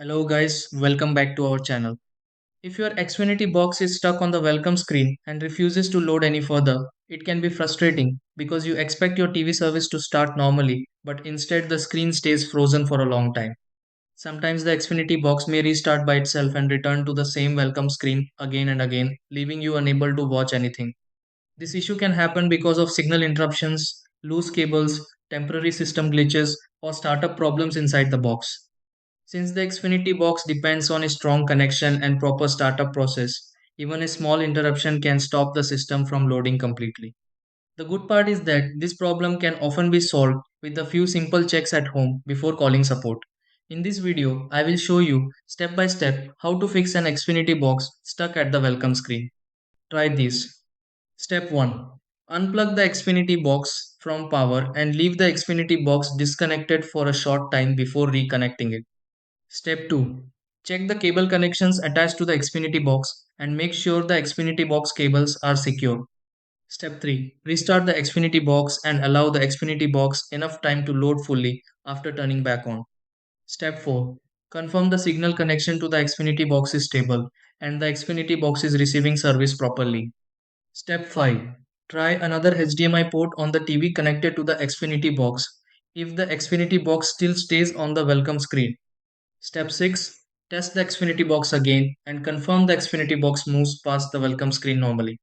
Hello guys, welcome back to our channel. If your Xfinity box is stuck on the welcome screen and refuses to load any further, it can be frustrating because you expect your TV service to start normally, but instead the screen stays frozen for a long time. Sometimes the Xfinity box may restart by itself and return to the same welcome screen again and again, leaving you unable to watch anything. This issue can happen because of signal interruptions, loose cables, temporary system glitches, or startup problems inside the box. Since the Xfinity box depends on a strong connection and proper startup process, even a small interruption can stop the system from loading completely. The good part is that this problem can often be solved with a few simple checks at home before calling support. In this video, I will show you step by step how to fix an Xfinity box stuck at the welcome screen. Try this. Step 1. Unplug the Xfinity box from power and leave the Xfinity box disconnected for a short time before reconnecting it. Step 2. Check the cable connections attached to the Xfinity box and make sure the Xfinity box cables are secure. Step 3. Restart the Xfinity box and allow the Xfinity box enough time to load fully after turning back on. Step 4. Confirm the signal connection to the Xfinity box is stable and the Xfinity box is receiving service properly. Step 5. Try another HDMI port on the TV connected to the Xfinity box if the Xfinity box still stays on the welcome screen. Step 6. Test the Xfinity box again and confirm the Xfinity box moves past the welcome screen normally.